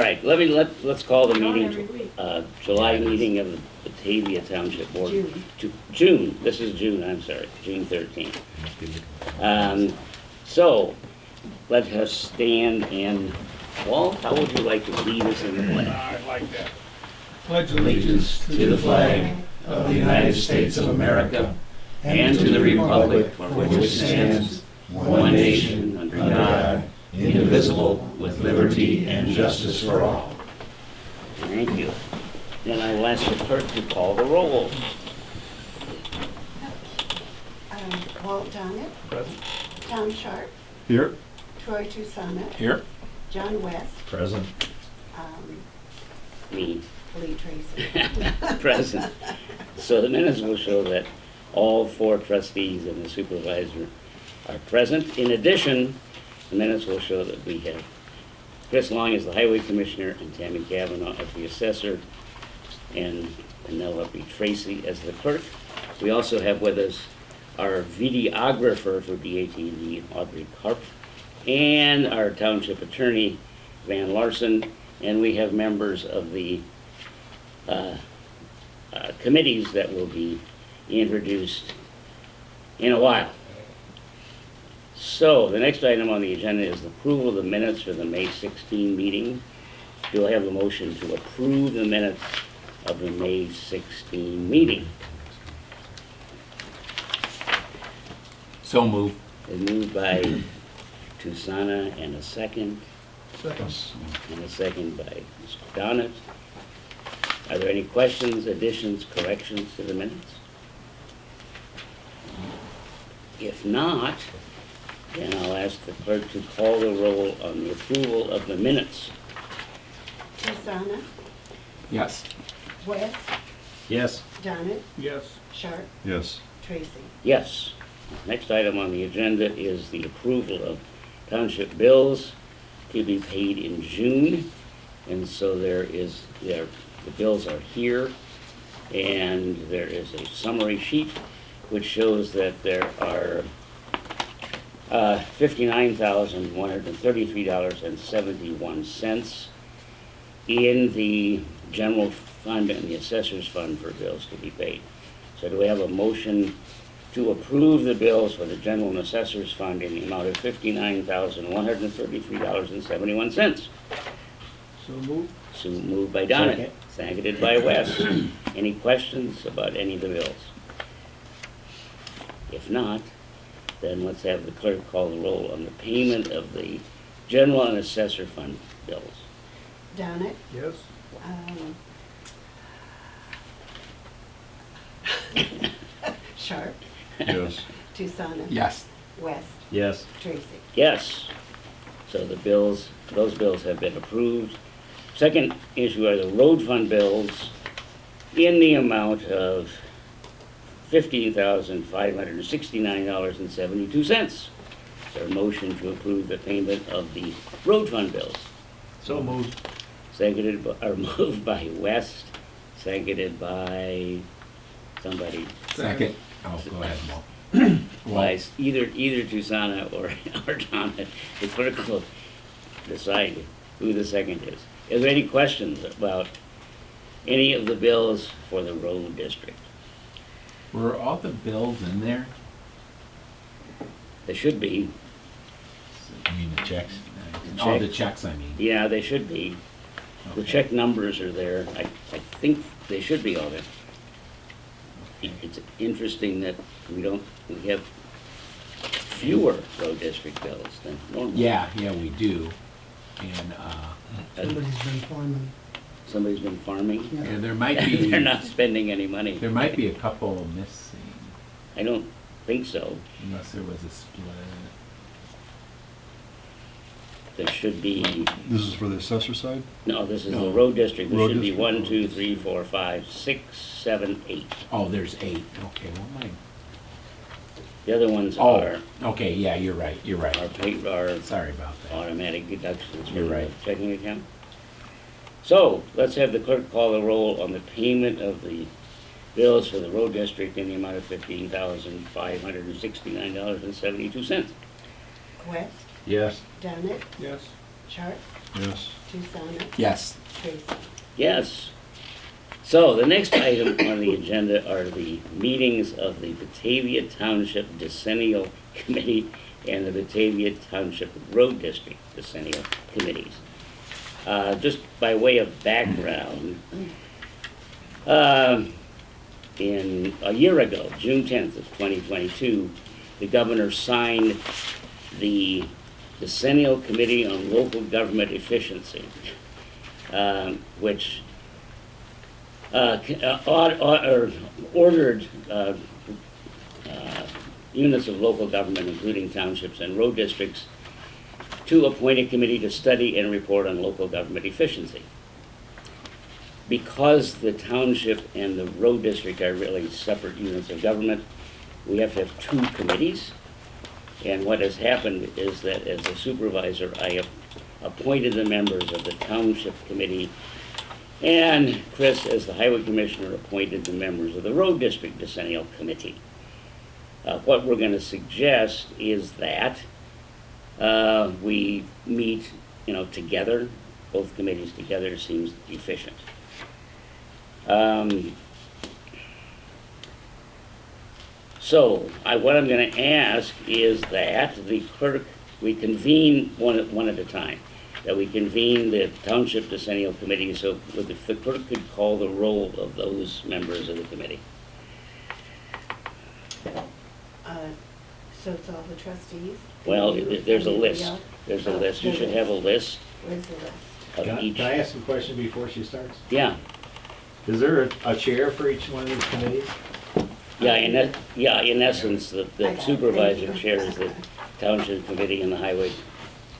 right, let's call the meeting, July meeting of the Batavia Township Board. June, this is June, I'm sorry, June 13th. So, let us stand and, Walt, how would you like to lead us in the pledge? I like that. Pledge allegiance to the flag of the United States of America and to the republic for which it stands, one nation, under God, indivisible, with liberty and justice for all. Thank you. Then I will ask the clerk to call the roll. Walt Donnet. Present. Tom Sharp. Here. Troy Tusana. Here. John West. Present. Me. Lee Tracy. Present. So the minutes will show that all 4 trustees and the supervisor are present. In addition, the minutes will show that we have Chris Long as the highway commissioner and Tammy Kavanaugh as the assessor and Penelope Tracy as the clerk. We also have with us our videographer for BATV, Audrey Karp, and our township attorney, Van Larson, and we have members of the committees that will be introduced in a while. So, the next item on the agenda is the approval of the minutes for the May 16 meeting. Do I have a motion to approve the minutes of the May 16 meeting? So move. It's moved by Tusana and a second, Second. and a second by Mr. Donnet. Are there any questions, additions, corrections to the minutes? If not, then I'll ask the clerk to call the roll on the approval of the minutes. Tusana. Yes. West. Yes. Donnet. Yes. Sharp. Yes. Tracy. Yes. Next item on the agenda is the approval of township bills to be paid in June. And so the bills are here, and there is a summary sheet which shows that there are $59,133.71 in the general fund and the assessor's fund for bills to be paid. So do we have a motion to approve the bills for the general and assessor's fund in the amount of $59,133.71? So moved. So moved by Donnet, seconded by West. Any questions about any of the bills? If not, then let's have the clerk call the roll on the payment of the general and assessor fund bills. Donnet. Yes. Sharp. Yes. Tusana. Yes. West. Yes. Tracy. Yes. So the bills, those bills have been approved. Second issue are the road fund bills in the amount of $15,569.72. Is there a motion to approve the payment of the road fund bills? So moved. Seconded by, or moved by West, seconded by somebody. Second. Oh, go ahead, Walt. By either Tusana or Donna. The clerk will decide who the second is. Is there any questions about any of the bills for the road district? Were all the bills in there? They should be. You mean the checks? The Oh, check. the checks, I mean. Yeah, they should be. The Okay. check numbers are there. I think they should be all there. It's interesting that we have fewer road district bills than normal. Yeah, we do. And Somebody's been farming. Somebody's been farming. yeah, there might be They're not spending any money. there might be a couple missing, I don't think so. unless there was a split. There should be, This is for the assessor side? no, this is the No. road district. There Road should be district. 1, 2, 3, 4, 5, 6, 7, 8. Oh, there's 8. Okay, well, The other ones Oh, are okay, yeah, you're right. are Sorry about that. automatic deductions You're from the right. checking account. So, let's have the clerk call the roll on the payment of the bills for the road district in the amount of $15,569.72. West. Yes. Donnet. Yes. Sharp. Yes. Susanna, Yes. Tracy. Yes. So the next item on the agenda are the meetings of the Batavia Township Decennial Committee and the Batavia Township Road District Decennial Committees. Just by way of background, in a year ago, June 10th of 2022, the governor signed the Decennial Committee on Local Government Efficiency, which ordered units of local government, including townships and road districts, to appoint a committee to study and report on local government efficiency. Because the township and the road district are really separate units of government, we have to have two committees. And what has happened is that as a supervisor, I have appointed the members of the Township Committee, and Chris, as the Highway Commissioner, appointed the members of the Road District Decennial Committee. What we're going to suggest is that we meet, together. Both committees together seems efficient. So what I'm going to ask is that the clerk, we convene one at a time. That we convene the Township Decennial Committee, so if the clerk could call the roll of those members of the committee. So it's all the trustees? Well, You there's a and list. everybody There's a else? list. You should have a list Where's the list? of each. Can I ask a question before she starts? Yeah, Is there a chair for each one of these committees? in essence, I the got it. supervisor Thank you. chairs the Township Committee and the Highway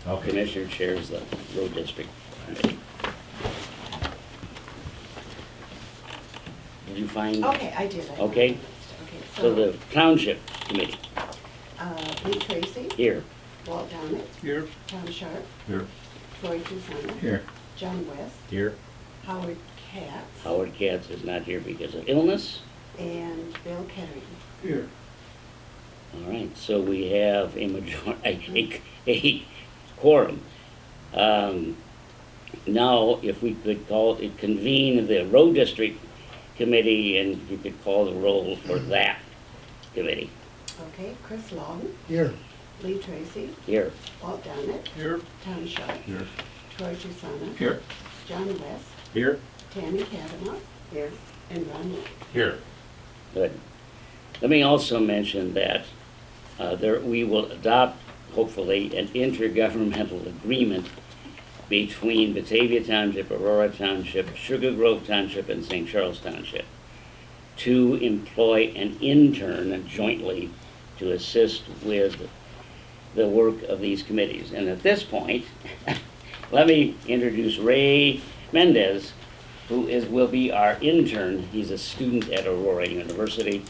Okay. Commissioner chairs the Road District Committee. Did you find? Okay, I did. I found Okay. the list. Okay, So the Township Committee, Lee Tracy, here. Walt Downick, Here. Tom Sharp, Here. Troy Susanna, Here. John West, Here. Howard Katz, Howard Katz is not here because of illness. and Bill Kettering. Here. All right, so we have a quorum. Now, if we could convene the Road District Committee, and you could call the roll for that committee. Okay, Chris Long, Here. Lee Tracy, Here. Walt Downick, Here. Tom Sharp, Here. Troy Susanna, Here. John West, Here. Tammy Kavanaugh, here, and Ron Moore. Here. Good. Let me also mention that we will adopt, hopefully, an intergovernmental agreement between Batavia Township, Aurora Township, Sugar Grove Township, and St. Charles Township to employ an intern jointly to assist with the work of these committees. And at this point, let me introduce Ray Mendez, who will be our intern. He's a student at Aurora University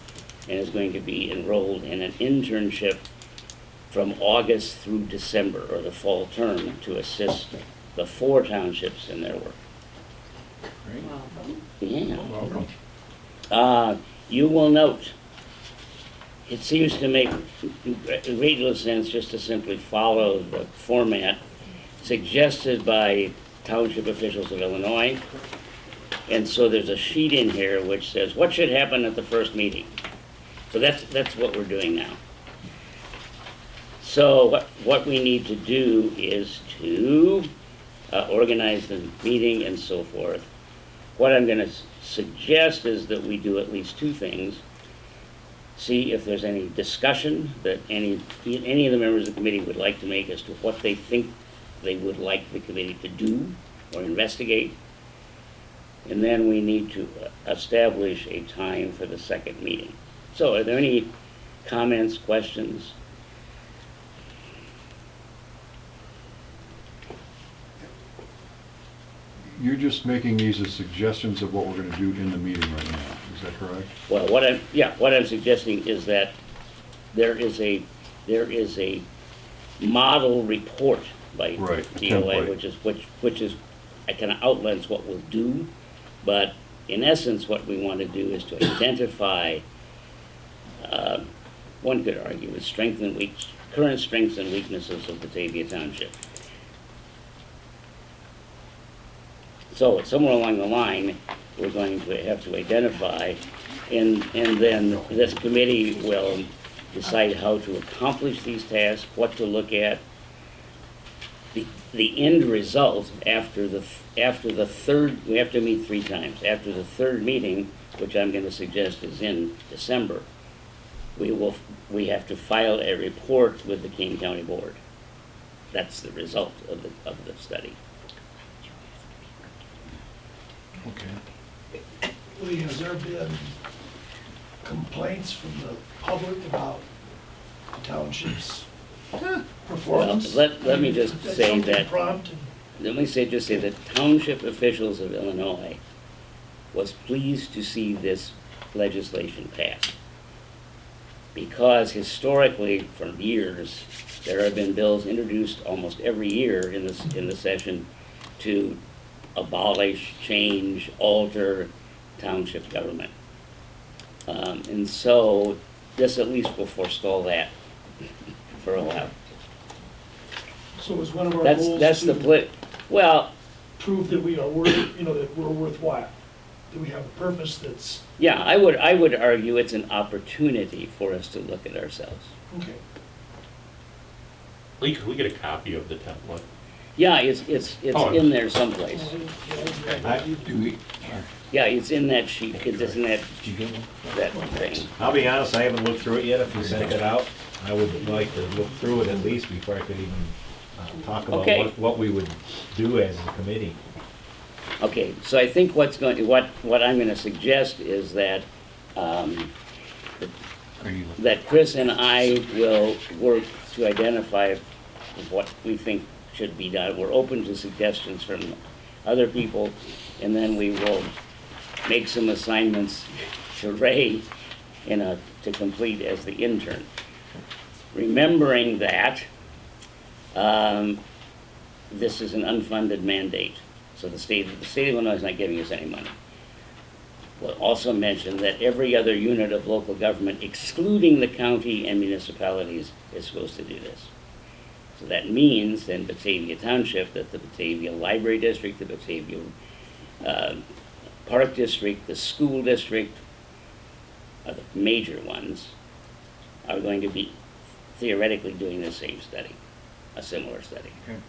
and is going to be enrolled in an internship from August through December, or the fall term, to assist the 4 townships in their work. Great. Welcome. Yeah. Welcome. You will note, it seems to make a great deal of sense just to simply follow the format suggested by township officials of Illinois. And so there's a sheet in here which says, what should happen at the first meeting? So that's what we're doing now. So what we need to do is to organize the meeting and so forth. What I'm going to suggest is that we do at least 2 things. See if there's any discussion that any of the members of the committee would like to make as to what they think they would like the committee to do or investigate. And then we need to establish a time for the second meeting. So are there any comments, questions? You're just making these as suggestions of what we're gonna do in the meeting right now, is that correct? Well, what I'm suggesting is that there is a model report by Right, a DOA, template. which is, I kind of outlines what we'll do, but in essence, what we want to do is to identify, one could argue, the current strengths and weaknesses of Batavia Township. So somewhere along the line, we're going to have to identify, and then this committee will decide how to accomplish these tasks, what to look at. The end result after the third, we have to meet 3 times. After the third meeting, which I'm going to suggest is in December, we have to file a report with the Kane County Board. That's the result of the study. Okay. Lee, has there been complaints from the public about the township's performance? Well, let me just Is say something that- prompted? Let me just say that township officials of Illinois was pleased to see this legislation passed. Because historically, for years, there have been bills introduced almost every year in the session to abolish, change, alter township government. And so this at least will forestall that for a while. So was one of our goals That's the to well, prove that we are worth, that we're worthwhile? Do we have a purpose that's, yeah, I would argue it's an opportunity for us to look at ourselves. okay. Lee, could we get a copy of the template? Yeah, it's Oh. in there someplace. Do we, Yeah, it's in that sheet, it's in that do you get one? thing. I'll be honest, I haven't looked through it yet. If you sent it out, I would like to look through it at least before I could even talk about Okay. what we would do as a committee. Okay, so I think what I'm gonna suggest is that, Are you, that Chris and I will work to identify what we think should be done. We're open to suggestions from other people, and then we will make some assignments to Ray to complete as the intern. Remembering that this is an unfunded mandate, so the state of Illinois is not giving us any money. We'll also mention that every other unit of local government, excluding the county and municipalities, is supposed to do this. So that means in Batavia Township that the Batavia Library District, the Batavia Park District, the School District, are the major ones, are going to be theoretically doing the same study, a similar study. okay.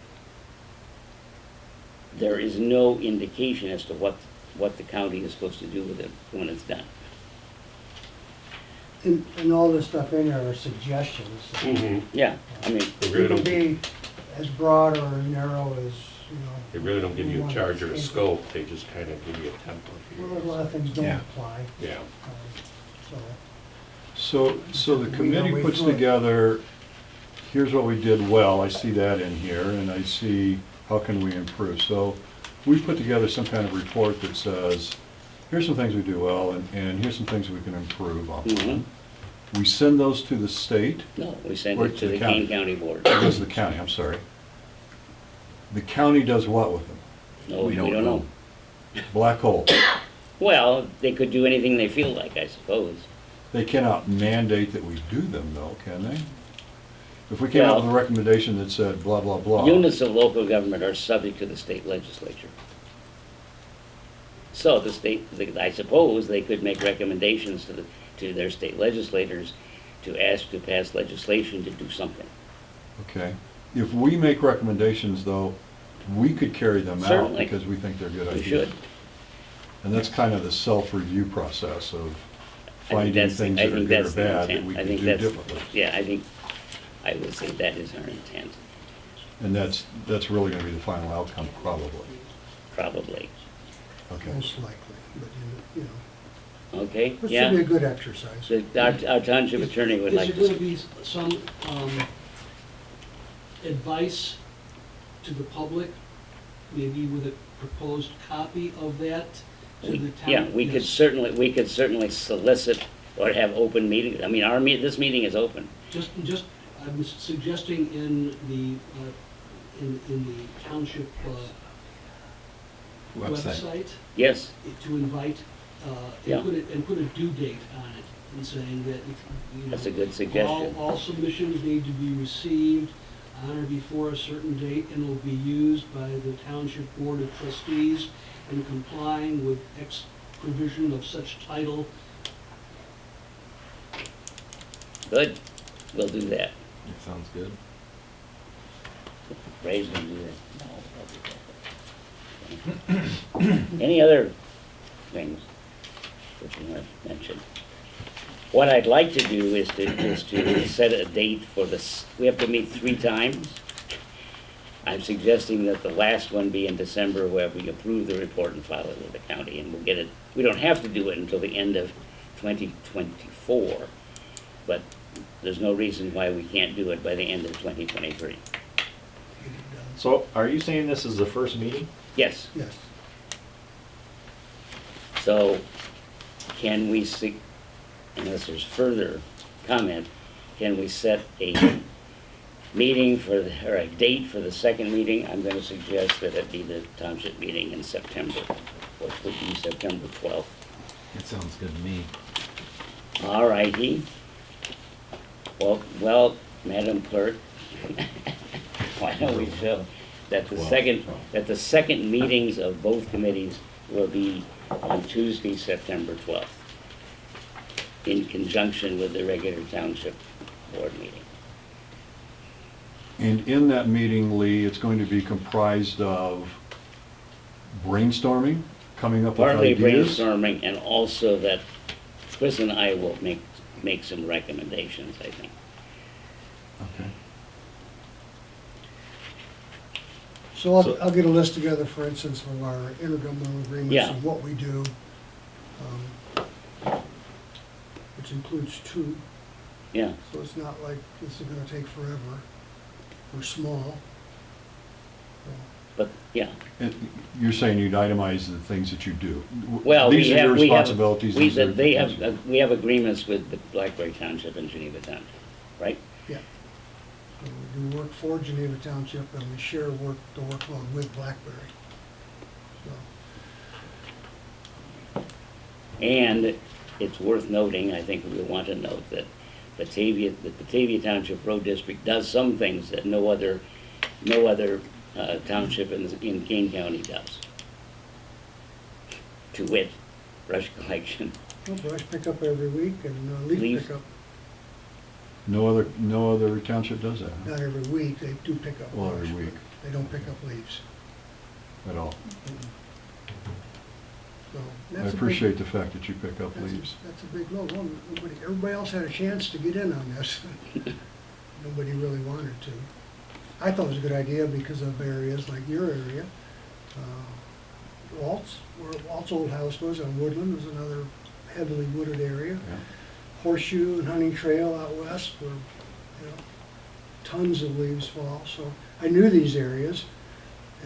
There is no indication as to what the county is supposed to do with it when it's done. And all this stuff in there are suggestions. Mm-hmm. Yeah, I mean, They It really can don't, be as broad or narrow as, they really don't give you a charge or a scope, they just kind of give you a Well, a template. lot of things don't Yeah. apply, Yeah. so. So the We committee know puts we thought- together, here's what we did well, I see that in here, and I see how can we improve. So we put together some kind of report that says, here's some things we do well, and here's some things we can improve on. mhm. We send those to the state, No, we send Or it to the Kane County Board. it goes to the county, I'm sorry. The county does what with them? No, we don't know. Black hole. Well, they could do anything they feel like, I suppose. They cannot mandate that we do them though, can they? If we came out with a recommendation that said blah, blah, blah. Units of local government are subject to the state legislature. So the state, I suppose, they could make recommendations to their state legislators to ask to pass legislation to do something. Okay. If we make recommendations though, we could carry them out Certainly. because we think they're good We ideas. should. And that's kind of the self-review process of I think finding that's, things I that are think good or that's the bad that intent. we I can think do that's, differently. yeah, I would say that is our intent, And that's really gonna be the final outcome, probably. probably. Okay. Most likely, but Okay, this yeah? should be a good exercise. So our township attorney would like Is there to. going to be some advice to the public, maybe with a proposed copy of that to the town? Yeah, we could Yes. certainly solicit or have open meetings. I mean, this meeting is open. Just, I was suggesting in the township website Yes, to invite, Yeah. and put a due date on it, and saying that, that's a good suggestion. all submissions need to be received on or before a certain date and will be used by the Township Board of Trustees and complying with X provision of such title. Good, we'll do that. That sounds good. Ray's gonna do that. No, I'll do that. Any other things that you want to mention? What I'd like to do is to set a date for this, we have to meet 3 times. I'm suggesting that the last one be in December, where we approve the report and file it with the county, and we'll get it, we don't have to do it until the end of 2024, but there's no reason why we can't do it by the end of 2023. So are you saying this is the first meeting? Yes, Yes. so can we see, unless there's further comment, can we set a meeting for, or a date for the second meeting? I'm gonna suggest that it be the township meeting in September, which would be September 12th. That sounds good to me. All righty. Well, Madam Clerk, why don't we show that the second meetings of both committees will be on Tuesday, September 12th, in conjunction with the regular township board meeting. And in that meeting, Lee, it's going to be comprised of brainstorming, coming up with Partly ideas. brainstorming, and also that Chris and I will make some recommendations, I think. Okay. So I'll get a list together, for instance, of our intergovernmental agreements Yeah. and what we do, which includes 2, Yeah, so it's not like this is gonna take forever. We're small. but, yeah. You're saying you'd itemize the things that you do. Well, These are your responsibilities. these are the they things you have, we have agreements with the Blackberry Township and Geneva Township, right? Yeah. So we do work for Geneva Township and we share the workload with Blackberry. So, And it's worth noting, I think we want to note that the Batavia Township Road District does some things that no other township in Kane County does. To wit, brush collection. well, brush pickup every week and leaf Leaf. pickup, No other township does that, huh? not every week, they do pick up Well, brush, every week. but they don't pick up leaves. At all. So I that's a big- appreciate the fact that you pick up That's leaves. a big load. Well, everybody else had a chance to get in on this. Nobody really wanted to. I thought it was a good idea because of areas like your area. Where Walt's old house was on Woodland was another heavily wooded area. Yeah. Horseshoe and Hunting Trail out west where, tons of leaves fall. So I knew these areas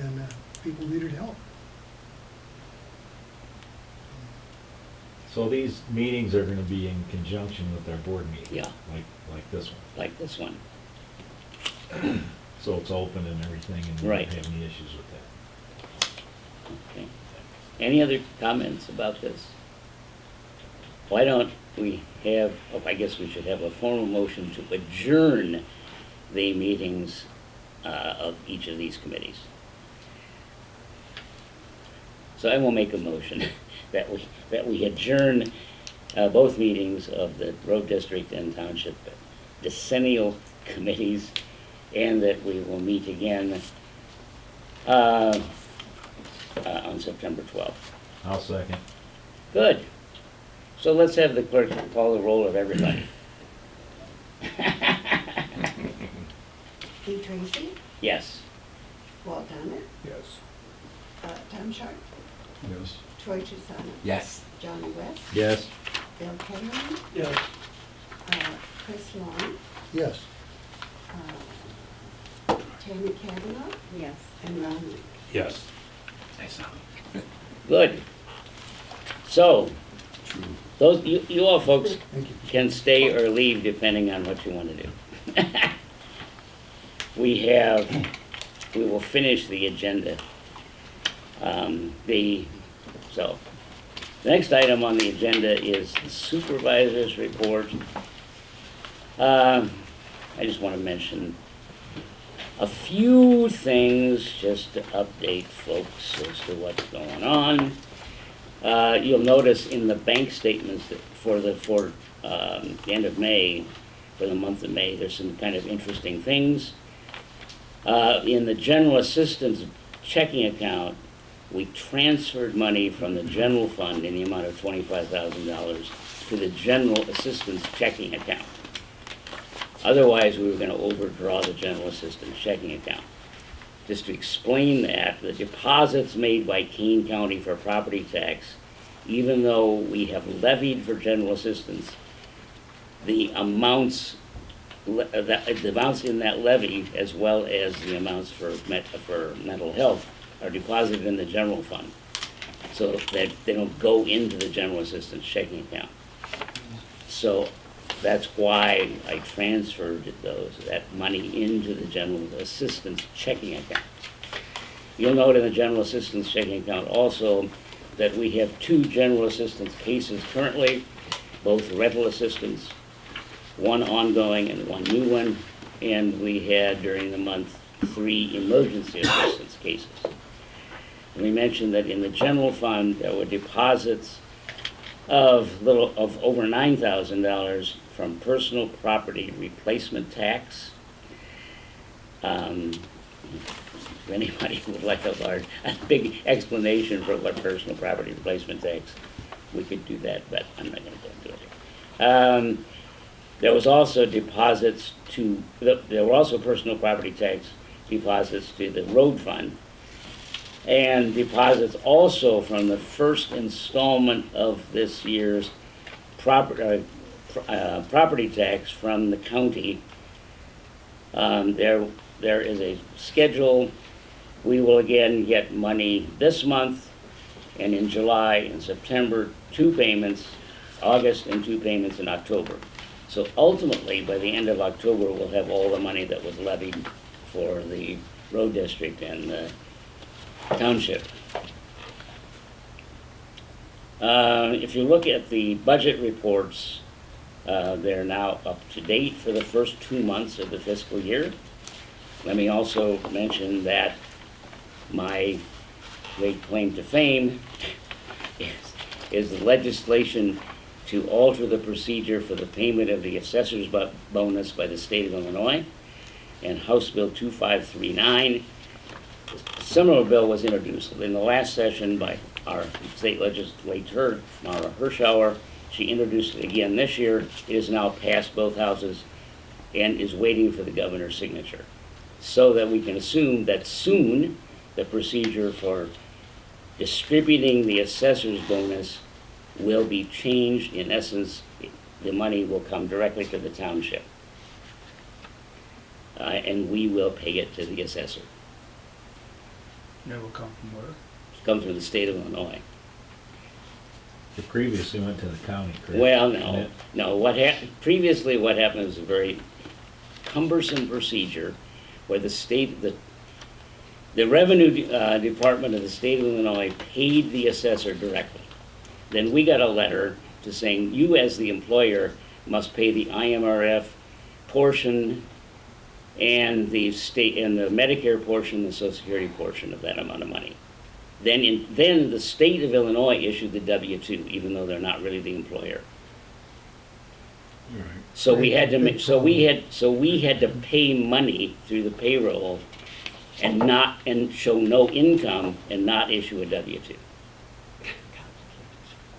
and people needed help. So these meetings are gonna be in conjunction with our board meeting? Yeah. Like this one? Like this one. So it's open and everything, and we Right. don't have any issues with that? Okay. Any other comments about this? Why don't we have, I guess we should have a formal motion to adjourn the meetings of each of these committees. So I will make a motion that we adjourn both meetings of the road district and township decennial committees, and that we will meet again on September 12th. I'll second. Good. So let's have the clerk call the roll of everybody. Dee Tracy, Yes. Walt Donnett, Yes. Tom Sharp, Yes. Troy Chisana, Yes. Johnny West, Yes? Bill Cameron, Yes. Chris Long, Yes. Tammy Kavanaugh, Yes. and Ron Lee. Yes. Good. So, True. those, you all folks Thank you. can stay or leave depending on what you want to do. We will finish the agenda. The next item on the agenda is the supervisor's report. I just want to mention A few things just to update folks as to what's going on. You'll notice in the bank statements that for the end of May, for the month of May, there's some kind of interesting things. In the general assistance checking account, we transferred money from the general fund in the amount of $25,000 to the general assistance checking account. Otherwise, we were going to overdraw the general assistance checking account. Just to explain that, the deposits made by Kane County for property tax, even though we have levied for general assistance, the amounts in that levy, as well as the amounts for mental health, are deposited in the general fund, so that they don't go into the general assistance checking account. So that's why I transferred that money into the general assistance checking account. You'll note in the general assistance checking account also that we have 2 general assistance cases currently, both rental assistance, one ongoing and one new one, and we had during the month 3 emergency assistance cases. And we mentioned that in the general fund there were deposits of over $9,000 from personal property replacement tax. If anybody would like a big explanation for what personal property replacement tax, we could do that, but I'm not going to go into it. There was also there were also personal property tax deposits to the road fund, and deposits also from the first installment of this year's property tax from the county. There is a schedule. We will again get money this month, and in July and September, 2 payments, August, and 2 payments in October. So ultimately, by the end of October, we'll have all the money that was levied for the road district and the township. If you look at the budget reports, they're now up to date for the first 2 months of the fiscal year. Let me also mention that my great claim to fame is the legislation to alter the procedure for the payment of the assessor's bonus by the state of Illinois, and House Bill 2539. A similar bill was introduced in the last session by our state legislator, Mara Hirschauer. She introduced it again this year. It is now passed both houses and is waiting for the governor's signature, so that we can assume that soon the procedure for distributing the assessor's bonus will be changed. In essence, the money will come directly to the township, and we will pay it to the assessor. It will come from where? It comes from the state of Illinois. It previously went to the county, correct? Well, Didn't no. Previously, what happened was a very cumbersome procedure where the revenue department of the state of Illinois paid the assessor directly. Then we got a letter to saying you, as the employer, must pay the IMRF portion and the state and the Medicare portion, the Social Security portion of that amount of money. Then the state of Illinois issued the W-2, even though they're not really the employer. Right. So we had to pay money through the payroll and show no income and not issue a W-2.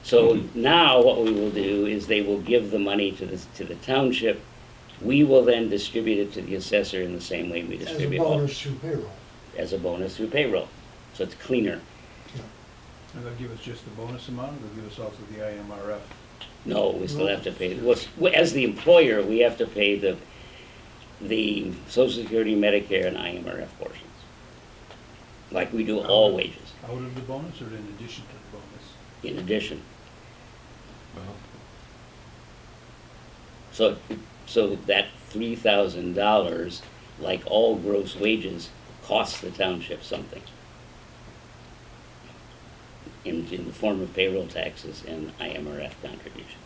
So now what we will do is they will give the money to the township. We will then distribute it to the assessor in the same way we As a distribute bonus through payroll. as a bonus through payroll. So it's cleaner. And they'll give us just the bonus amount, or they'll give us also the IMRF? No, we still have to pay. As the employer, we have to pay the Social Security, Medicare, and IMRF portions, like we do all wages. Out of the bonus or in addition to the bonus? In addition, Well, so that $3,000, like all gross wages, costs the township something in the form of payroll taxes and IMRF contribution.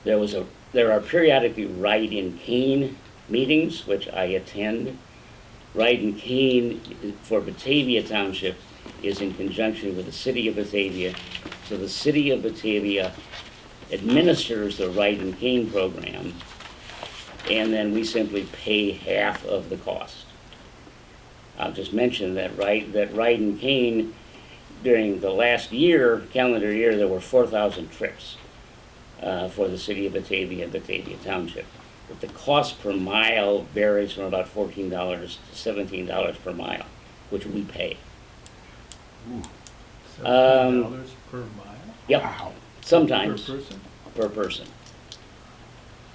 there are periodically Ride in Cane meetings, which I attend. Ride in Cane for Batavia Township is in conjunction with the city of Batavia. So the city of Batavia administers the Ride in Cane program, and then we simply pay half of the cost. I'll just mention that Ride in Cane, during the last year, calendar year, there were 4,000 trips for the city of Batavia and Batavia Township. But the cost per mile varies from about $14 to $17 per mile, which we pay. $17 per mile? Yep, sometimes Per person? per person.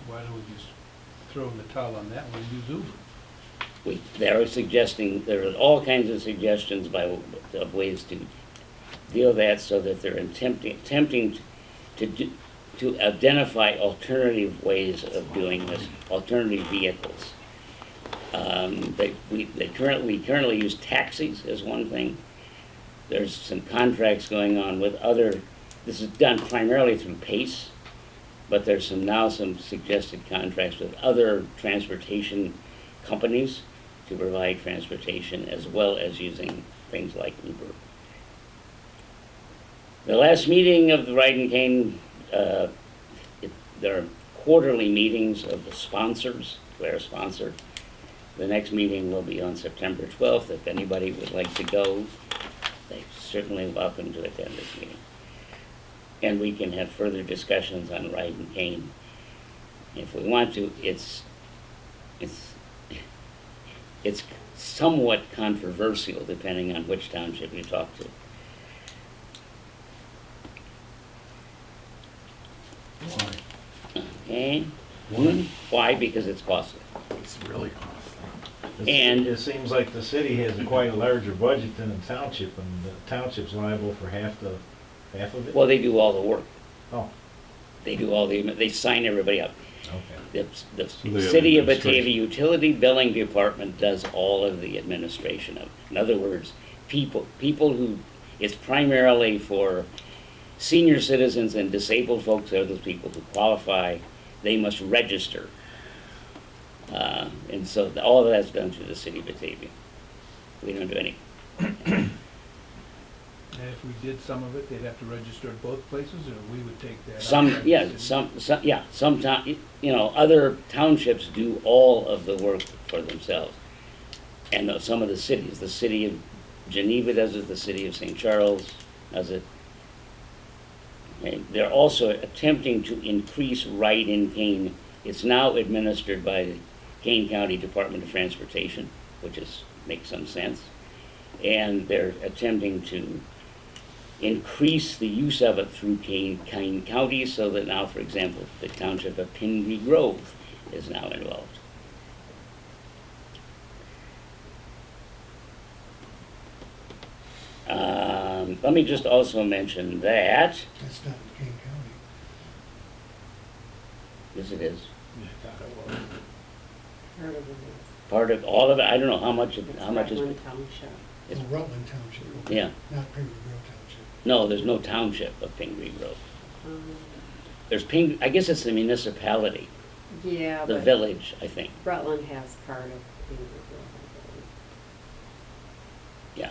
Why don't we just throw in the towel on that one and use Uber? There are all kinds of suggestions of ways to deal with that, so that they're attempting to identify alternative ways of doing this, alternative vehicles. We currently use taxis as one thing. There's some contracts going on with this is done primarily through PACE, but there's some suggested contracts with other transportation companies to provide transportation, as well as using things like Uber. The last meeting of the Ride and Cane, there are quarterly meetings of the sponsors, Claire sponsor. The next meeting will be on September 12th. If anybody would like to go, they're certainly welcome to attend this meeting. And we can have further discussions on Ride and Cane if we want to. It's somewhat controversial depending on which township you talk to. Why? Okay? Why? Why? Because it's costly. It's really costly. And- It seems like the city has quite a larger budget than the township, and the township's liable for half of it? Well, they do all the work. Oh, They sign everybody up. okay. The they have City of administration. Batavia Utility Billing Department does all of the administration of it. In other words, people who, it's primarily for senior citizens and disabled folks, are those people who qualify. They must register. And so all of that's done through the City of Batavia. We don't do any. And if we did some of it, they'd have to register at both places, or we would take that? Other townships do all of the work for themselves. And some of the cities, the city of Geneva does it, the city of St. Charles does it. Okay. They're also attempting to increase Ride in Cane. It's now administered by the Kane County Department of Transportation, which makes some sense. And they're attempting to increase the use of it through Kane County, so that now, for example, the township of Pingree Grove is now involved. Let me just also mention that, That's not in Kane County. yes it is, Heard of it. part of, all of it, I don't know how much is, It's Rutland Township. It's- Oh, Rutland Township. okay. Yeah. Not Pingree Grove Township. no, there's no township of Pingree Grove. Um, There's I guess it's the municipality, Yeah, the but village, I think, Rutland has part of Pingree Grove, yeah.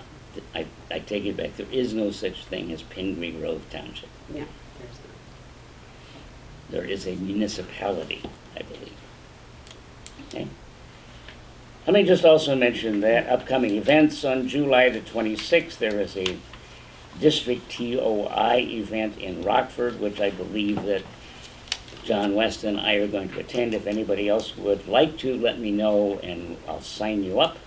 I take it back, there is no such thing as Pingree Grove Township. I believe. Yeah, there's not. There is a municipality, I believe. Okay. Let me just also mention that upcoming events on July the 26th, there is a District TOI event in Rockford, which I believe that John West and I are going to attend. If anybody else would like to, let me know and I'll sign you up.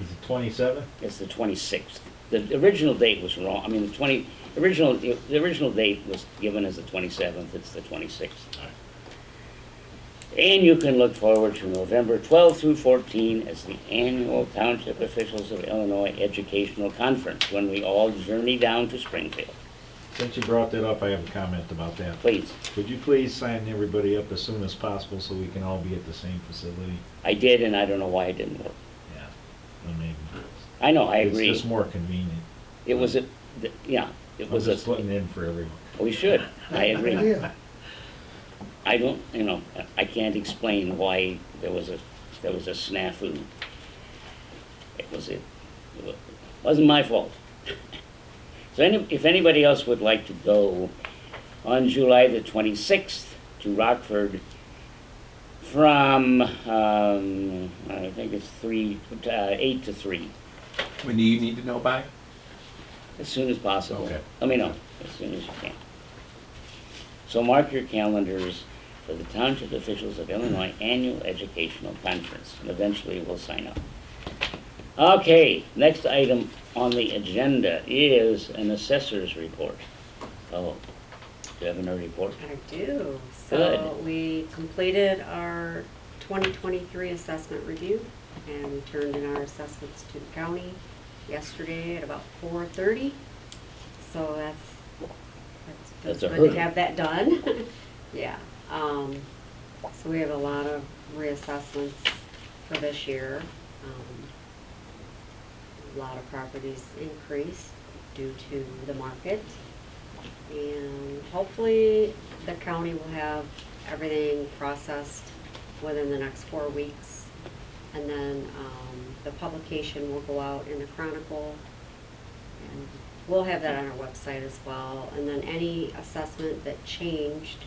Is it 27? It's the 26th. The original date was wrong. I mean, the original date was given as the 27th. It's the 26th. And you can look forward to November 12 through 14 as the annual Township Officials of Illinois Educational Conference, when we all journey down to Springfield. Since you brought that up, I have a comment about that. Please. Could you please sign everybody up as soon as possible so we can all be at the same facility? I did, and I don't know why it didn't work. Yeah, I mean, I know, I agree. it's just more convenient. It was it I'm was just a, putting in for everyone. we should, I agree. Idea. I don't, I can't explain why there was a snafu. It wasn't my fault. So if anybody else would like to go on July the 26th to Rockford from, I think it's 8 to 3, When do you need to know by? as soon as possible. Okay. Let me know, as soon as you can. So mark your calendars for the Township Officials of Illinois Annual Educational Conference, and eventually we'll sign up. Okay, next item on the agenda is an assessor's report. Oh, do you have a report? I do. So Good. we completed our 2023 assessment review, and we turned in our assessments to the county yesterday at about 4:30. So That's feels a good hurdle. to have that done. Yeah. So we have a lot of reassessments for this year. A lot of properties increased due to the market. And hopefully the county will have everything processed within the next 4 weeks. And then the publication will go out in the Chronicle. And we'll have that on our website as well. And then any assessment that changed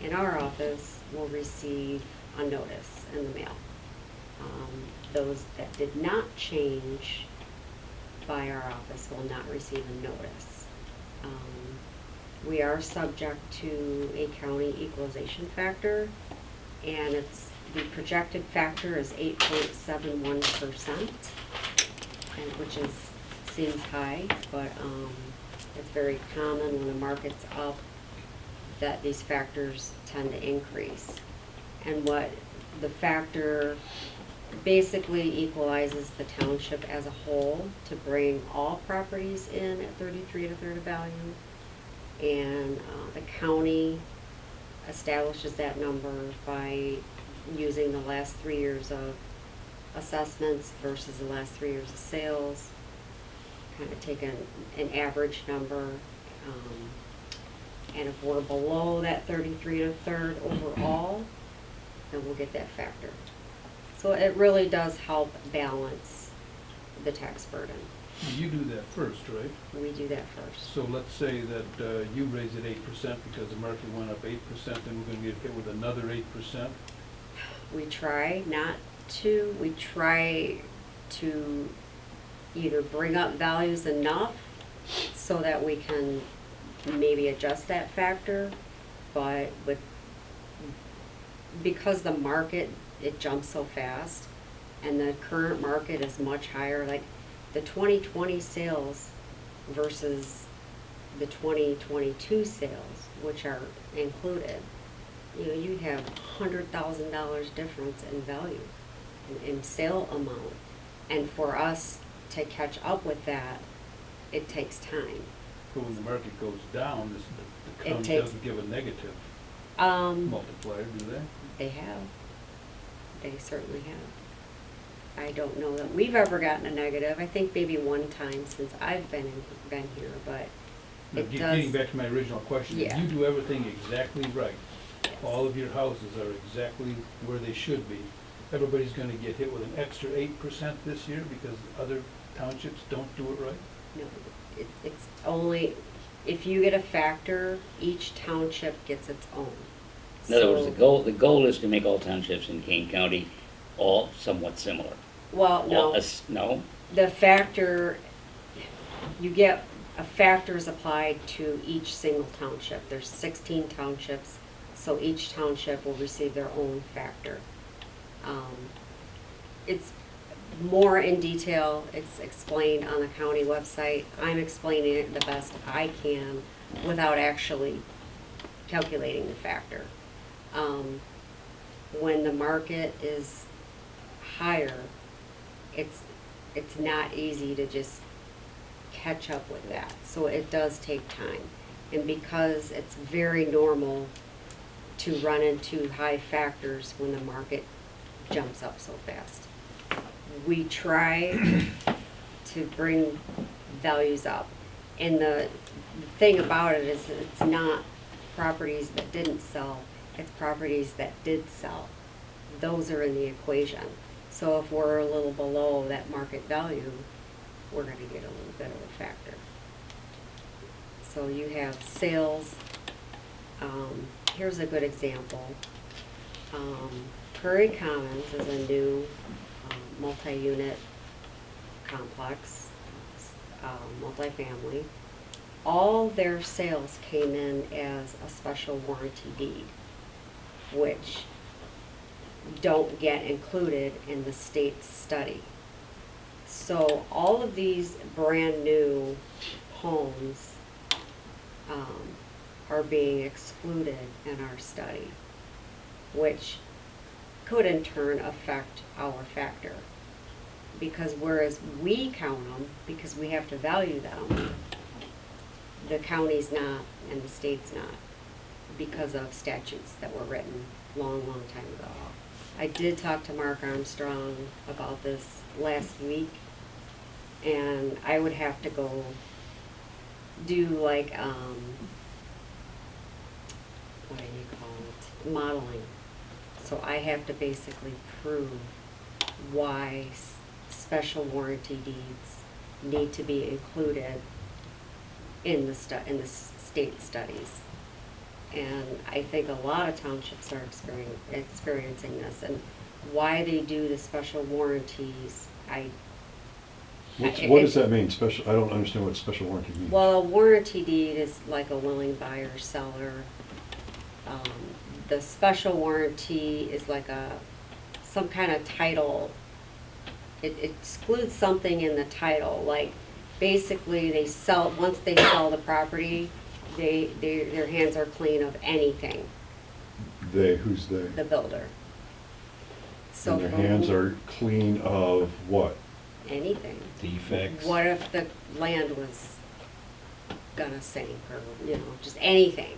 in our office will receive a notice in the mail. Those that did not change by our office will not receive a notice. We are subject to a county equalization factor, and the projected factor is 8.71%, which seems high, but it's very common when the market's up that these factors tend to increase. And what the factor basically equalizes the township as a whole to bring all properties in at 33 1/3 of value. And the county establishes that number by using the last 3 years of assessments versus the last 3 years of sales, kind of take an average number. And if we're below that 33 1/3 overall, then we'll get that factor. So it really does help balance the tax burden. You do that first, right? We do that first. So let's say that you raise it 8% because the market went up 8%, then we're gonna get hit with another 8%. We try not to. We try to either bring up values enough so that we can maybe adjust that factor, but because the market, it jumps so fast, and the current market is much higher, like the 2020 sales versus the 2022 sales, which are included, you have $100,000 difference in value, in sale amount. And for us to catch up with that, it takes time. But when the market goes down, the It county takes- doesn't give a negative Um, multiplier, do they? They have. They certainly have. I don't know that we've ever gotten a negative. I think maybe one time since I've been here, but Now, it getting does. back to my original question, if Yeah. you do everything exactly right, Yes. all of your houses are exactly where they should be, everybody's gonna get hit with an extra 8% this year because other townships don't do it right? No, it's only, if you get a factor, each township gets its own. In other words, So- the goal is to make all townships in Kane County all somewhat similar. Well, no. No? The factor, you get, a factor is applied to each single township. There's 16 townships, so each township will receive their own factor. It's more in detail, it's explained on the county website. I'm explaining it the best I can without actually calculating the factor. When the market is higher, it's not easy to just catch up with that. So it does take time. And because it's very normal to run into high factors when the market jumps up so fast. We try to bring values up. And the thing about it is it's not properties that didn't sell, if properties that did sell, those are in the equation. So if we're a little below that market value, we're gonna get a little bit of a factor. So you have sales, here's a good example. Prairie Commons is a new multi-unit complex, multifamily. All their sales came in as a special warranty deed, which don't get included in the state's study. So all of these brand new homes are being excluded in our study, which could in turn affect our factor. Because whereas we count them, because we have to value them, the county's not and the state's not, because of statutes that were written long time ago. I did talk to Mark Armstrong about this last week, and I would have to go do like, what do you call it, modeling. So I have to basically prove why special warranty deeds need to be included in the state studies. And I think a lot of townships are experiencing this, and why they do the special warranties, What does that mean, special, I don't understand what special warranty means. well, a warranty deed is like a willing buyer, seller. The special warranty is like some kind of title. It excludes something in the title, like basically once they sell the property, their hands are clean of anything, Who's they? the builder. So And their from hands are clean of what? anything. Defects. What if the land was gonna sink, or, just anything?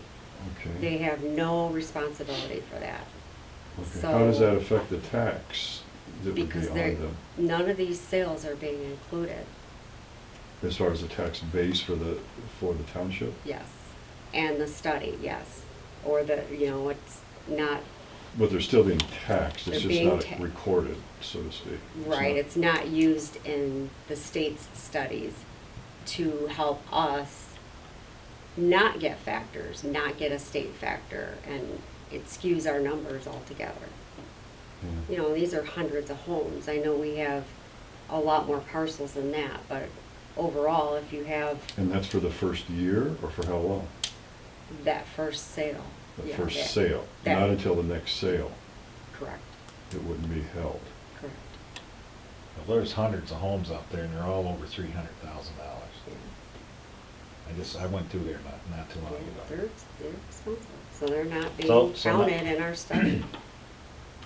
Okay. They have no responsibility for that. Okay. So, How does that affect the tax that would be because on them? none of these sales are being included, As far as the tax base for the township? yes. And the study, yes. Or it's not, But they're still being taxed, it's They're just being not recorded, so to speak. right, it's not used in the state's studies to help us not get factors, not get a state factor, and it skews our numbers altogether. Yeah. These are hundreds of homes. I know we have a lot more parcels than that, but overall, if you have And that's for the first year, or for how long? that first sale. The yeah, first that- sale, that- not until the next sale, Correct, it wouldn't be held. correct. Well, there's hundreds of homes out there and they're all over $300,000. Yeah. I went through there not too long They're ago. expensive, so they're not being So counted in our study.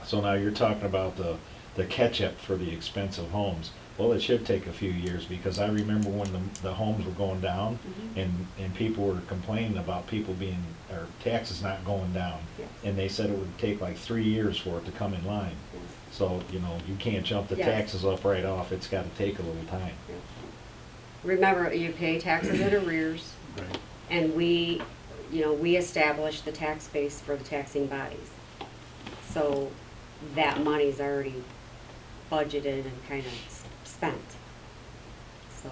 So now you're talking about the catch-up for the expensive homes. Well, it should take a few years, because I remember when the homes were going down Mhm. and people were complaining about or taxes not going down. Yes. And they said it would take like 3 years for it to come in line. Yes. So, you can't jump the Yes. taxes up right off. It's gotta take a little time. Yeah. Remember, you pay taxes in arrears, Right. and we establish the tax base for the taxing bodies. So that money's already budgeted and kind of spent. So,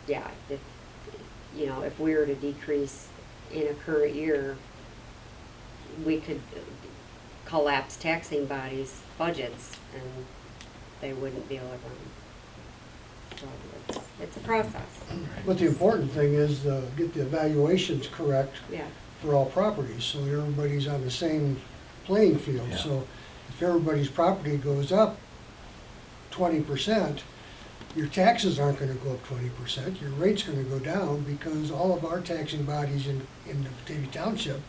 yeah, if we were to decrease in a current year, we could collapse taxing bodies' budgets, and they wouldn't be able to run. So it's a process. But the important thing is get the evaluations correct Yeah, for all properties, so that everybody's on the same playing field. Yeah. So if everybody's property goes up 20%, your taxes aren't gonna go up 20%, your rate's gonna go down, because all of our taxing bodies in the Batavia Township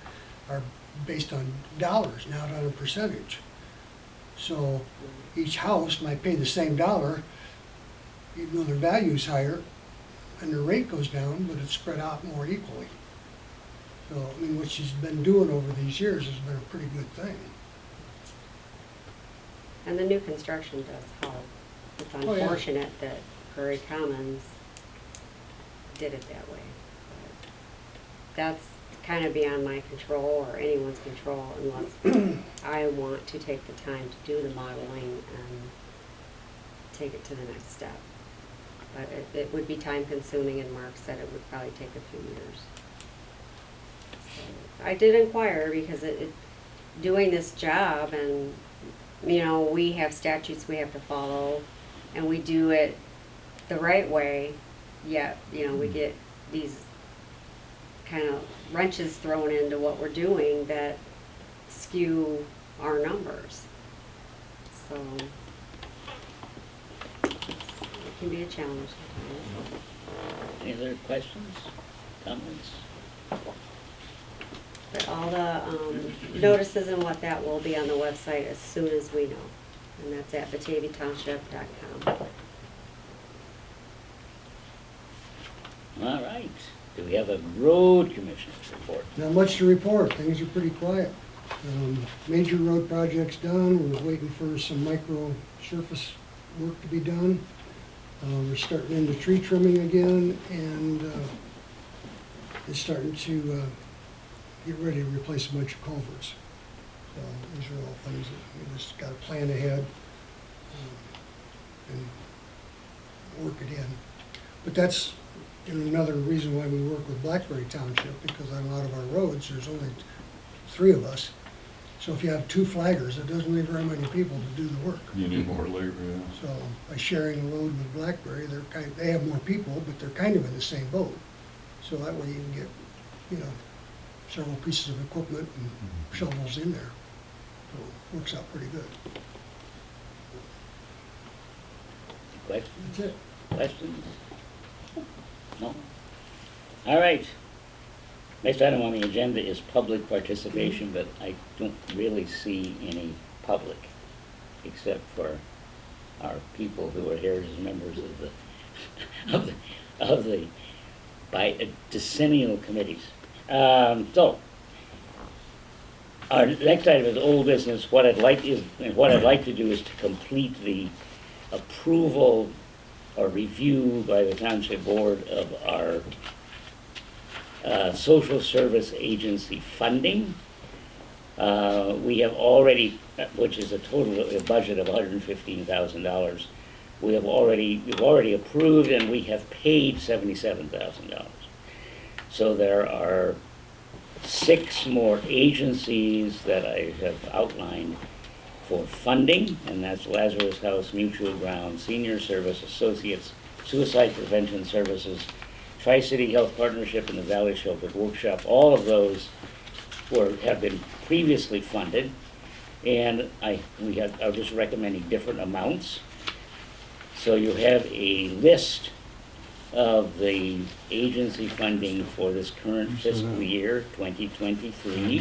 are based on dollars, not on a percentage. So each house might pay the same dollar, even though their value's higher, and their rate goes down, but it's spread out more equally. So, what she's been doing over these years has been a pretty good thing. and the new construction does help. It's Oh, yeah. unfortunate that Prairie Commons did it that way. But kind of beyond my control or anyone's control unless I want to take the time to do the modeling and take it to the next step. But it would be time consuming, and Mark said it would probably take a few years. So I did inquire because doing this job, and you know, we have statutes we have to follow, and we do it the right way, yet, you know, we get these kind of wrenches thrown into what we're doing that skew our numbers. So it can be a challenge sometimes. Any other questions, comments? But all the notices and what that will be on the website as soon as we know. And that's at bataviatownship.com. All right. Do we have a road commissioner's report? Not much to report, things are pretty quiet. Major road projects done, we're waiting for some micro surface work to be done. We're starting into tree trimming again, and it's starting to get ready to replace a bunch of culverts. So these are all things that we just got to plan ahead and work it in. But that's another reason why we work with Blackberry Township, because on a lot of our roads, there's only 3 of us. So if you have 2 flaggers, it doesn't leave very many people to do the work. You need more labor, yeah. So by sharing the load with Blackberry, they have more people, but they're kind of in the same boat. So that way you can get, you know, several pieces of equipment and shovels in there. So it works out pretty good. Questions? That's it. Questions? No? All right. Next item on the agenda is public participation, but I don't really see any public, except for our people who are here as members of the decennial committees. So, our next item is old business. What I'd like to do is to complete the approval or review by the Township Board of our social service agency funding. We have already, which is a total of a budget of $115,000. We've already approved, and we have paid $77,000. So there are 6 more agencies that I have outlined for funding, and that's Lazarus House, Mutual Ground, Senior Service Associates, Suicide Prevention Services, Tri-City Health Partnership, and the Valley Shelter Workshop. All of those have been previously funded, and are just recommending different amounts. So you have a list of the agency funding for this current fiscal year, 2023,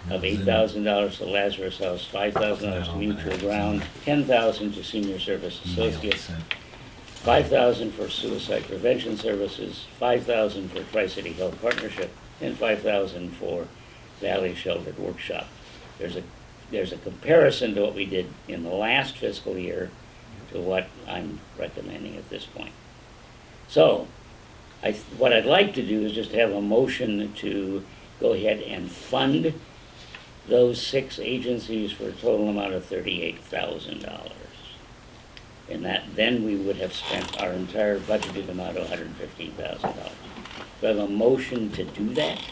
of $8,000 to Lazarus House, $5,000 to Mutual Ground, $10,000 to Senior Service Associates, $5,000 for Suicide Prevention Services, $5,000 for Tri-City Health Partnership, and $5,000 for Valley Sheltered Workshop. There's a comparison to what we did in the last fiscal year to what I'm recommending at this point. So, what I'd like to do is just have a motion to go ahead and fund those 6 agencies for a total amount of $38,000. And then we would have spent our entire budgeted amount of $115,000. Do I have a motion to do that?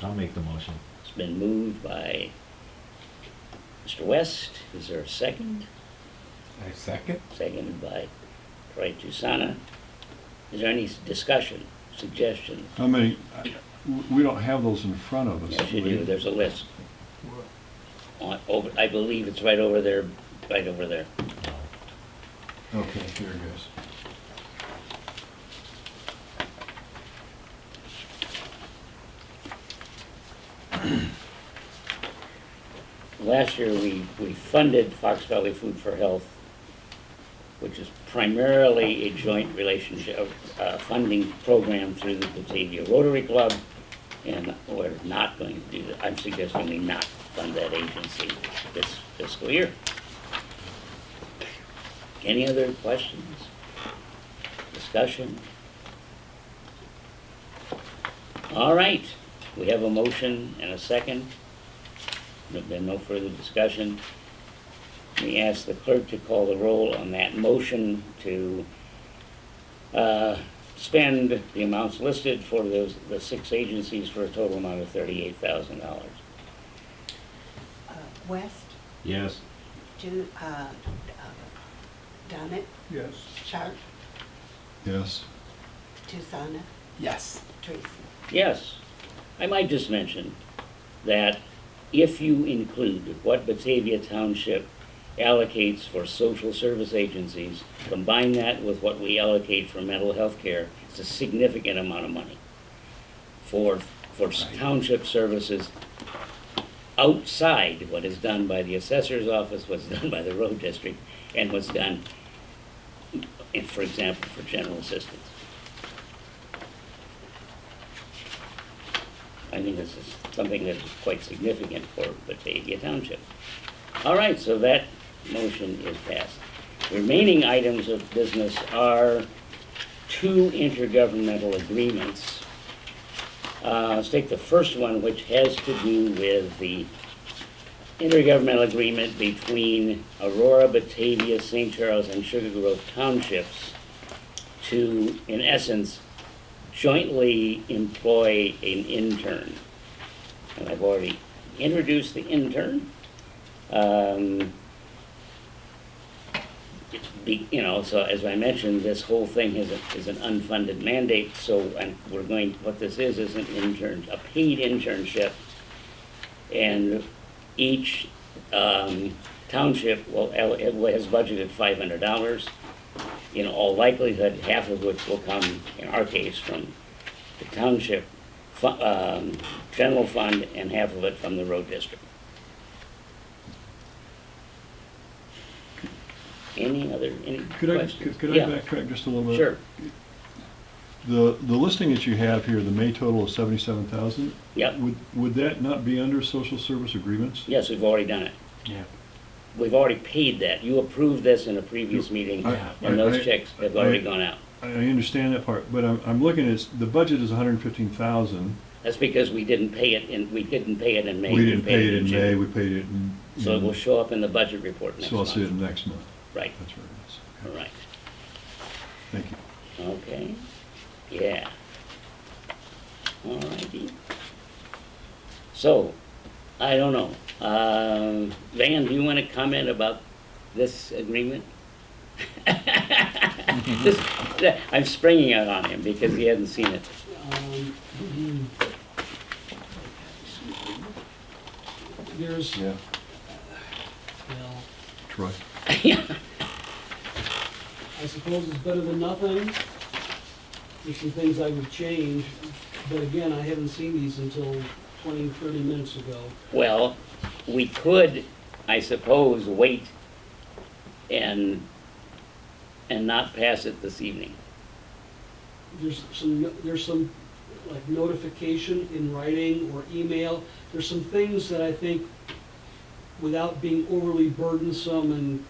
I'll make the motion. It's been moved by Mr. West. Is there a second? I second. Seconded by Troy Tusana. Is there any discussion, suggestions? How many, we don't have those in front of us. Yes, you do we? do. There's a list. I believe it's right over there, right over there. Okay, here it goes. Last year, we funded Fox Valley Food for Health, which is primarily a joint relationship funding program through the Batavia Rotary Club, and we're not going to do that. I'm suggesting we not fund that agency this fiscal year. Any other questions? Discussion? All right. We have a motion and a second. There's been no further discussion. We ask the clerk to call the roll on that motion to spend the amounts listed for the 6 agencies for a total amount of $38,000. West, Yes. Donnet, Yes. Sharp, Yes. Tucson, Yes. Tracy. Yes, I might just mention that if you include what Batavia Township allocates for social service agencies, combine that with what we allocate for mental health care, it's a significant amount of money for township services outside what is done by the assessor's office, what's done by the road district, and what's done, for example, for general assistance. I think this is something that is quite significant for Batavia Township. All right, so that motion is passed. Remaining items of business are 2 intergovernmental agreements. Let's take the first one, which has to do with the intergovernmental agreement between Aurora, Batavia, St. Charles, and Sugar Grove Townships to, in essence, jointly employ an intern. And I've already introduced the intern. So as I mentioned, this whole thing is an unfunded mandate, so what this is an intern, a paid internship, and each township has budgeted $500. In all likelihood, half of which will come, in our case, from the township general fund, and half of it from the road district. Any Could I questions? could I backtrack just a little bit? Sure. The listing that you have here, the May total of 77,000. Yep. Would that not be under social service agreements? Yes, we've already done it. Yeah. We've already paid that. You approved this in a previous meeting, and those checks have already gone out. I understand that part, but I'm looking at, the budget is 115,000. That's because we didn't pay it in May. We didn't pay it in May, June. we paid it in. So it will show up in the budget report next So I'll month. see it next month. Right, That's where it is. all Okay. right. Thank you. Okay, yeah. All righty. So, I don't know. Van, do you want to comment about this agreement? I'm springing it on him because he hasn't seen it. There's, Yeah, well, Troy. I suppose it's better than nothing. There's some things I would change, but again, I haven't seen these until 20, 30 minutes ago. Well, we could, I suppose, wait and not pass it this evening. There's some like notification in writing or email. There's some things that I think, without being overly burdensome and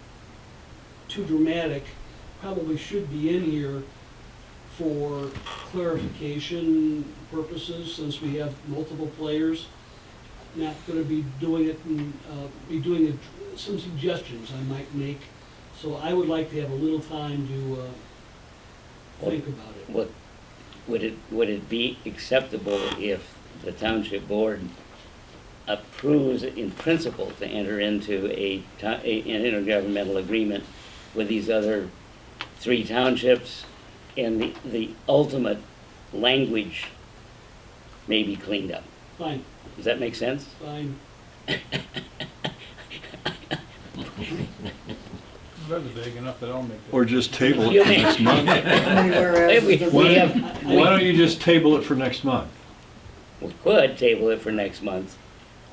too dramatic, probably should be in here for clarification purposes, since we have multiple players. Not gonna be doing it, and some suggestions I might make. So I would like to have a little time to think about it. Would it be acceptable if the township board approves in principle to enter into an intergovernmental agreement with these other 3 townships, and the ultimate language may be cleaned up? Fine, Does that make sense? fine. That's big enough that I'll make that. Or just table it You for may- next month. How many whereas We is there? we have, Why don't you just table it for next month? we could table it for next month.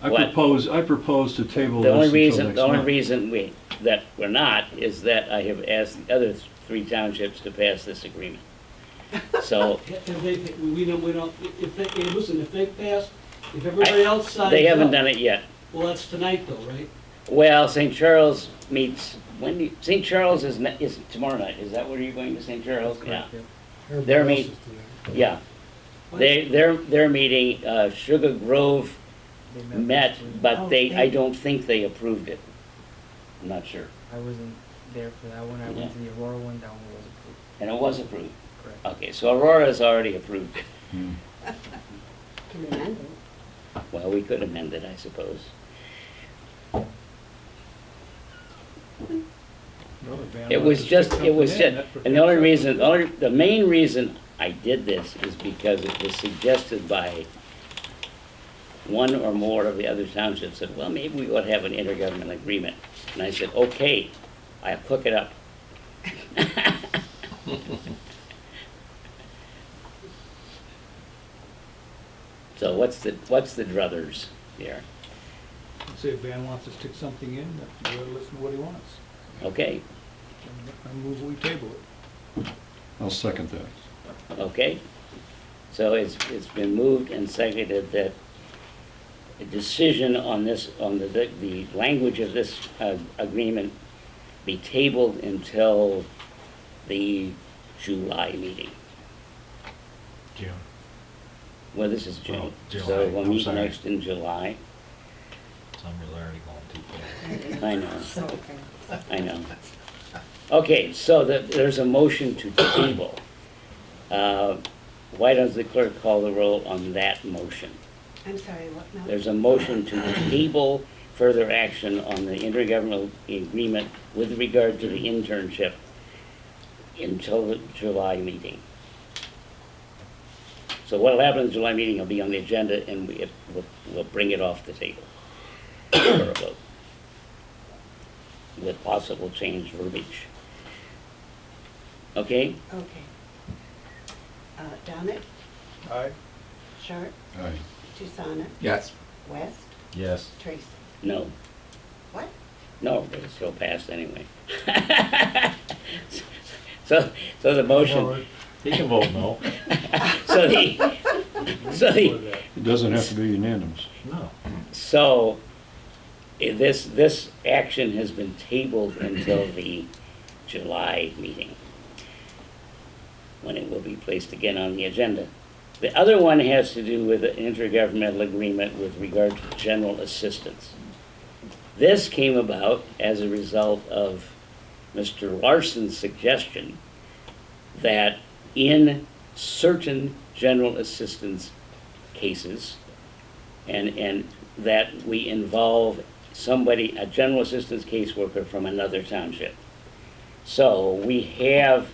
I What? propose to table The this only until reason, next the only month. reason that we're not is that I have asked the other 3 townships to pass this agreement. So, Have they, we don't, if they, hey, listen, if they pass, if everybody else signs up. they haven't done it yet. Well, that's tonight though, right? Well, St. Charles meets, St. Charles is tomorrow night. Is that where you're going to St. Charles? Yeah, Everybody They're else me- is doing it. yeah. Their meeting, Sugar Grove met, but Oh, I don't think they approved it. I'm not sure. I wasn't there for that one. I Yeah. went to the Aurora one. That one was approved. And it was approved. Correct. Okay, so Aurora's already approved it. Hmm. Can amend it. Well, we could amend it, I suppose. Well, the van It was wants to just, stick it was something in, just, that and the only protects us. reason, the main reason I did this is because it was suggested by one or more of the other townships, said, well, maybe we ought to have an intergovernmental agreement. And I said, okay, I'll cook it up. So what's the druthers here? Say if Van wants to stick something in, we'll listen to what he wants. Okay, I move we table it. I'll second that. okay. So it's been moved and seconded that a decision on this, on the language of this agreement be tabled until the July meeting. June. Well, this is June, Oh, July. so we'll I'm meet sorry. next in July. Some are already going too fast. I know, So, okay. I know. Okay, so there's a motion to table. Why does the clerk call the roll on that motion? I'm sorry, what now? There's a motion to table further action on the intergovernmental agreement with regard to the internship until the July meeting. So what'll happen in the July meeting will be on the agenda, and we'll bring it off the table for a vote with possible change verbiage. Okay? Okay. Dominic, Aye. Sharp, Aye. Susanna, Yes. West, Yes. Tracy. No. What? No, but it's still passed anyway. So the motion, He can vote no. so the, It doesn't have to be unanimous. No. so this action has been tabled until the July meeting, when it will be placed again on the agenda. The other one has to do with an intergovernmental agreement with regard to general assistance. This came about as a result of Mr. Larson's suggestion that in certain general assistance cases, and that we involve somebody, a general assistance caseworker from another township. So we have,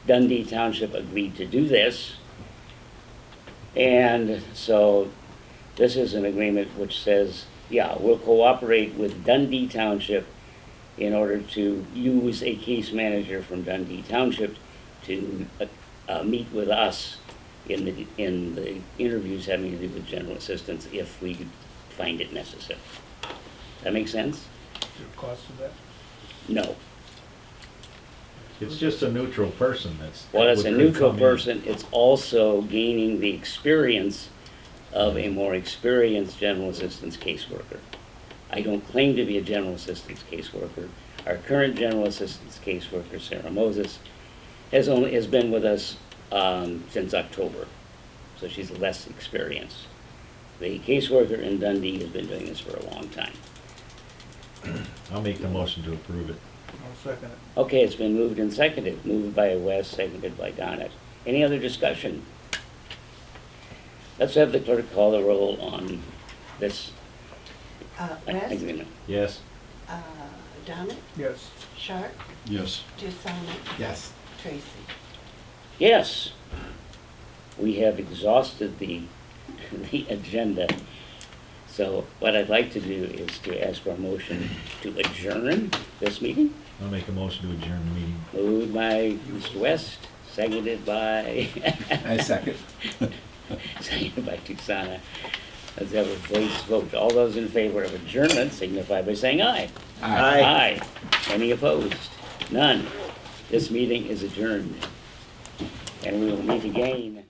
Dundee Township agreed to do this, and so this is an agreement which says, yeah, we'll cooperate with Dundee Township in order to use a case manager from Dundee Township to meet with us in the interviews having to do with general assistance if we find it necessary. That make sense? Is there a cost to that? No. It's just a neutral person that's. Well, it's a would neutral come in. person, it's also gaining the experience of a more experienced general assistance caseworker. I don't claim to be a general assistance caseworker. Our current general assistance caseworker, Sarah Moses, has been with us since October, so she's less experienced. The caseworker in Dundee has been doing this for a long time. I'll make the motion to approve it. I'll second it. Okay, it's been moved and seconded, moved by Wes, seconded by Donna. Any other discussion? Let's have the clerk call the roll on this West, agreement. Yes. Dominic, Yes. Sharp, Yes. Susanna, Yes. Tracy. Yes, we have exhausted the agenda. So what I'd like to do is to ask for a motion to adjourn this meeting. I'll make a motion to adjourn the meeting. Moved by Mr. West, seconded by, I second. seconded by Susanna. Let's have a voice vote. All those in favor of adjournment signify by saying aye. Aye. Aye. Any opposed? None. This meeting is adjourned. And we will meet again